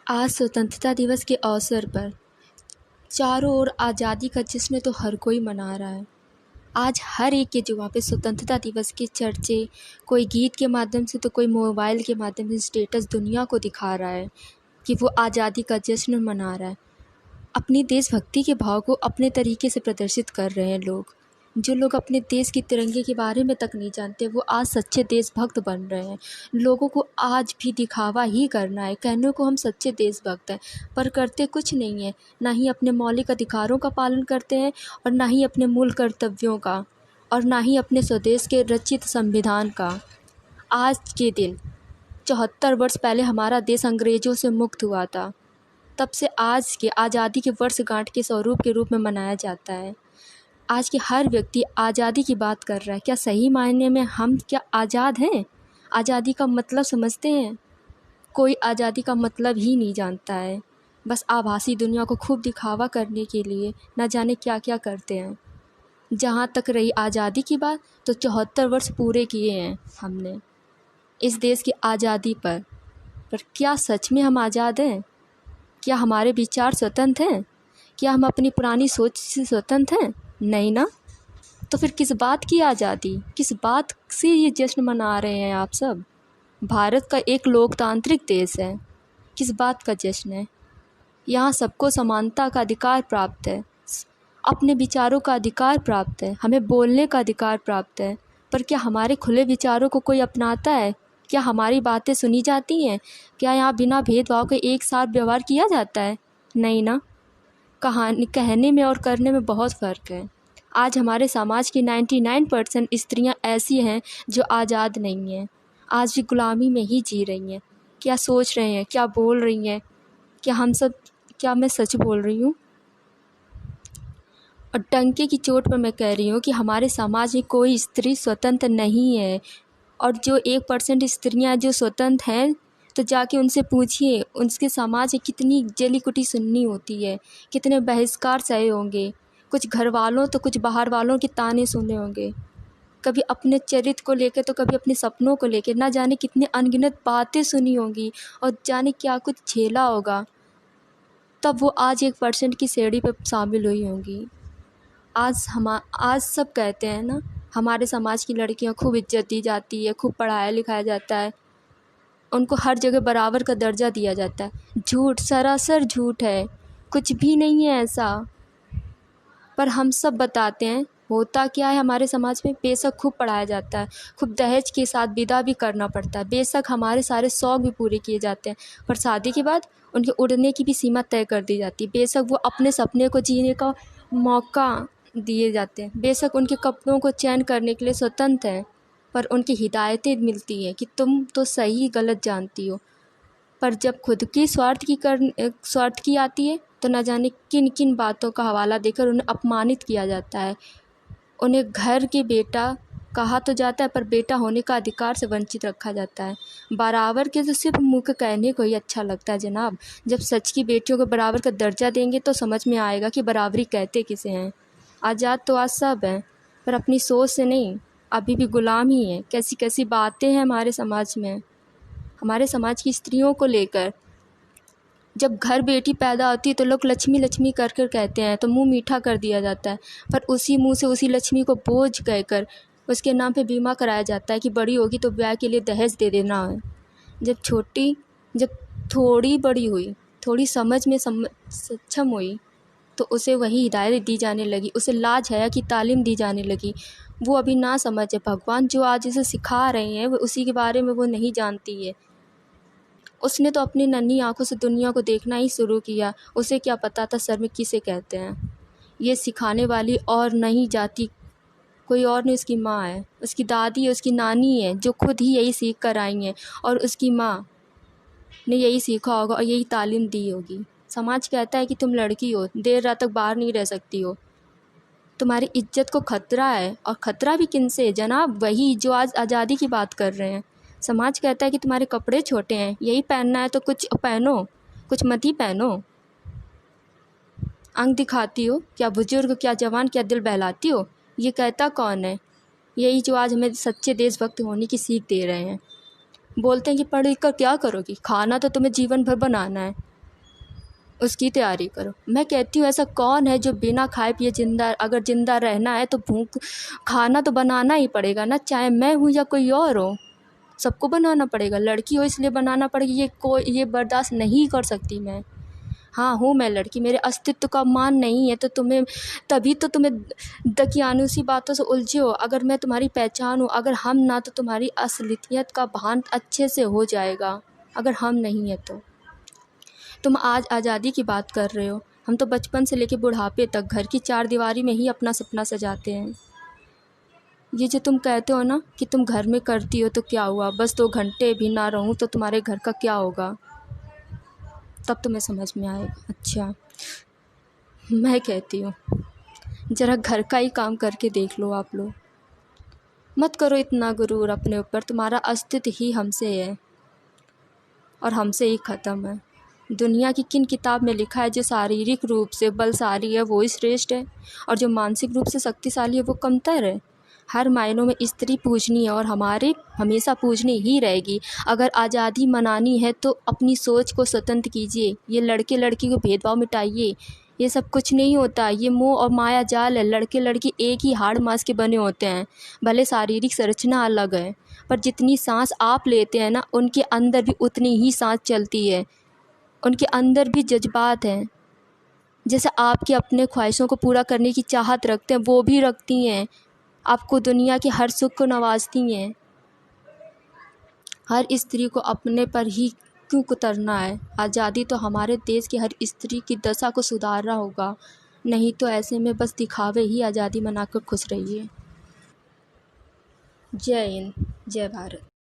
आज स्वतंत्रता दिवस के अवसर पर चारों ओर आज़ादी का जश्न तो हर कोई मना रहा है। आज हर एक के जुबां पे स्वतंत्रता दिवस के चर्चे, कोई गीत के माध्यम से तो कोई मोबाइल के माध्यम से स्टेटस दुनिया को दिखा रहा है कि वो आज़ादी का जश्न मना रहा है। अपनी देशभक्ति के भाव को अपने तरीके से प्रदर्शित कर रहे हैं लोग। जो लोग अपने देश के तिरंगे के बारे में तक नहीं जानते, वो आज सच्चे देशभक्त बन रहे हैं। लोगों को आज भी दिखावा ही करना है, कहने को हम सच्चे देशभक्त हैं, पर करते कुछ नहीं है। ना ही अपने मौलिक अधिकारों का पालन करते हैं, और ना ही अपने मूल कर्तव्यों का, और ना ही अपने स्वदेश के रचित संविधान का। आज के दिन 74 वर्ष पहले हमारा देश अंग्रेज़ों से मुक्त हुआ था। तब से आज के आज़ादी के वर्षगांठ के स्वरूप के रूप में मनाया जाता है। आज के हर व्यक्ति आज़ादी की बात कर रहा है। क्या सही मायने में हम क्या आज़ाद हैं? आज़ादी का मतलब समझते हैं? कोई आज़ादी का मतलब ही नहीं जानता है। बस आभासी दुनिया को खूब दिखावा करने के लिए न जाने क्या क्या करते हैं। जहाँ तक रही आज़ादी की बात, तो 74 वर्ष पूरे किए हैं हमने इस देश की आज़ादी पर क्या सच में हम आज़ाद हैं? क्या हमारे विचार स्वतंत्र हैं? क्या हम अपनी पुरानी सोच से स्वतंत्र हैं? नहीं ना। तो फिर किस बात की आज़ादी, किस बात से ये जश्न मना रहे हैं आप सब? भारत का एक लोकतांत्रिक देश है, किस बात का जश्न है? यहाँ सबको समानता का अधिकार प्राप्त है, अपने विचारों का अधिकार प्राप्त है, हमें बोलने का अधिकार प्राप्त है। पर क्या हमारे खुले विचारों को कोई अपनाता है? क्या हमारी बातें सुनी जाती हैं? क्या यहाँ बिना भेदभाव के एक साथ व्यवहार किया जाता है? नहीं ना। कहने में और करने में बहुत फ़र्क है। आज हमारे समाज की 99% स्त्रियां ऐसी हैं जो आज़ाद नहीं हैं, आज भी गुलामी में ही जी रही हैं। क्या सोच रहे हैं, क्या बोल रही हैं? क्या मैं सच बोल रही हूँ? और डंके की चोट पर मैं कह रही हूँ कि हमारे समाज में कोई स्त्री स्वतंत्र नहीं है। और जो 1% स्त्रियाँ जो स्वतंत्र हैं, तो जाके उनसे पूछिए, उनके समाज में कितनी जली कुटी सुननी होती है, कितने बहिष्कार सहे होंगे, कुछ घर वालों तो कुछ बाहर वालों के ताने सुने होंगे, कभी अपने चरित्र को लेकर तो कभी अपने सपनों को लेकर, ना जाने कितनी अनगिनत बातें सुनी होंगी और जाने क्या कुछ झेला होगा, तब वो आज 1% की श्रेणी पर शामिल हुई होंगी। आज सब कहते हैं ना, हमारे समाज की लड़कियां खूब इज्जत दी जाती है, खूब पढ़ाया लिखाया जाता है, उनको हर जगह बराबर का दर्जा दिया जाता है। झूठ, सरासर झूठ है, कुछ भी नहीं है ऐसा। पर हम सब बताते हैं, होता क्या है हमारे समाज में, बेशक खूब पढ़ाया जाता है, खूब दहेज के साथ विदा भी करना पड़ता है, बेशक हमारे सारे शौक़ भी पूरे किए जाते हैं, पर शादी के बाद उनके उड़ने की भी सीमा तय कर दी जाती है। बेशक वो अपने सपने को जीने का मौका दिए जाते हैं, बेशक उनके कपड़ों को चयन करने के लिए स्वतंत्र हैं, पर उनकी हिदायतें मिलती हैं कि तुम तो सही गलत जानती हो। पर जब खुद की स्वार्थ की आती है, तो न जाने किन किन बातों का हवाला देकर उन्हें अपमानित किया जाता है। उन्हें घर के बेटा कहा तो जाता है, पर बेटा होने का अधिकार से वंचित रखा जाता है। बराबर के तो सिर्फ मुँह के कहने को ही अच्छा लगता है जनाब। जब सच की बेटियों को बराबर का दर्जा देंगे तो समझ में आएगा कि बराबरी कहते किसे हैं। आज़ाद तो आज सब हैं, पर अपनी सोच से नहीं, अभी भी गुलाम ही हैं। कैसी कैसी बातें हैं हमारे समाज में, हमारे समाज की स्त्रियों को लेकर। जब घर बेटी पैदा होती है तो लोग लक्ष्मी लक्ष्मी कर कर कहते हैं, तो मुंह मीठा कर दिया जाता है, पर उसी मुंह से उसी लक्ष्मी को बोझ कहकर उसके नाम पे बीमा कराया जाता है कि बड़ी होगी तो ब्याह के लिए दहेज दे देना है। जब थोड़ी बड़ी हुई, थोड़ी समझ में सक्षम हुई, तो उसे वही हिदायत दी जाने लगी, उसे लाज हया की तालीम दी जाने लगी। वो अभी ना समझ है, भगवान जो आज उसे सिखा रहे हैं वो उसी के बारे में वो नहीं जानती है। उसने तो अपनी नन्ही आँखों से दुनिया को देखना ही शुरू किया, उसे क्या पता था शर्म किसे कहते हैं। ये सिखाने वाली और नहीं जाती कोई और नहीं, उसकी माँ है, उसकी दादी है, उसकी नानी है, जो खुद ही यही सीख कर आई हैं, और उसकी माँ ने यही सीखा होगा और यही तालीम दी होगी। समाज कहता है कि तुम लड़की हो, देर रात तक बाहर नहीं रह सकती हो, तुम्हारी इज्जत को खतरा है। और ख़तरा भी किन से जनाब? वही जो आज आज़ादी की बात कर रहे हैं। समाज कहता है कि तुम्हारे कपड़े छोटे हैं, यही पहनना है तो कुछ पहनो, कुछ मत ही पहनो। अंग दिखाती हो, क्या बुजुर्ग, क्या जवान, क्या दिल बहलाती हो? ये कहता कौन है? यही जो आज हमें सच्चे देशभक्त होने की सीख दे रहे हैं। बोलते हैं कि पढ़ लिख कर क्या करोगी, खाना तो तुम्हें जीवन भर बनाना है, उसकी तैयारी करो। मैं कहती हूँ ऐसा कौन है जो बिना खाए पिए ज़िंदा, अगर ज़िंदा रहना है तो भूख खाना तो बनाना ही पड़ेगा ना, चाहे मैं हूँ या कोई और हो, सबको बनाना पड़ेगा। लड़की हो इसलिए बनाना पड़ेगा, ये बर्दाश्त नहीं कर सकती मैं। हाँ हूँ मैं लड़की, मेरे अस्तित्व का मान नहीं है तो तुम्हें, तभी तो तुम्हें दकियानुसी बातों से उलझे हो। अगर मैं तुम्हारी पहचान हूँ, अगर हम ना, तो तुम्हारी असलियत का भान अच्छे से हो जाएगा। अगर हम नहीं है तो तुम आज आज़ादी की बात कर रहे हो, हम तो बचपन से लेकर बुढ़ापे तक घर की चार दीवारी में ही अपना सपना सजाते हैं। ये जो तुम कहते हो ना कि तुम घर में करती हो तो क्या हुआ, बस 2 घंटे भी ना रहूं तो तुम्हारे घर का क्या होगा, तब तुम्हें समझ में आएगा। अच्छा, मैं कहती हूँ ज़रा घर का ही काम करके देख लो आप लोग। मत करो इतना गुरूर अपने ऊपर, तुम्हारा अस्तित्व ही हमसे है और हमसे ही ख़त्म है। दुनिया की किन किताब में लिखा है जो शारीरिक रूप से बलशाली है वो ही श्रेष्ठ है और जो मानसिक रूप से शक्तिशाली है वो कमतर है। हर मायनों में स्त्री पूजनीय है और हमारे हमेशा पूजनी ही रहेगी। अगर आज़ादी मनानी है तो अपनी सोच को स्वतंत्र कीजिए, ये लड़के लड़की को भेदभाव मिटाइए। ये सब कुछ नहीं होता, ये मोह और माया जाल है। लड़के लड़की एक ही हाड़ मांस के बने होते हैं, भले शारीरिक संरचना अलग है, पर जितनी सांस आप लेते हैं ना, उनके अंदर भी उतनी ही सांस चलती है। उनके अंदर भी जज्बात हैं, जैसे आपकी अपने ख्वाहिशों को पूरा करने की चाहत रखते हैं वो भी रखती हैं। आपको दुनिया के हर सुख को नवाजती हैं। हर स्त्री को अपने पर ही क्यों कुतरना है। आज़ादी तो हमारे देश की हर स्त्री की दशा को सुधारना होगा, नहीं तो ऐसे में बस दिखावे ही आज़ादी मनाकर खुश रहिए। जय हिंद, जय भारत।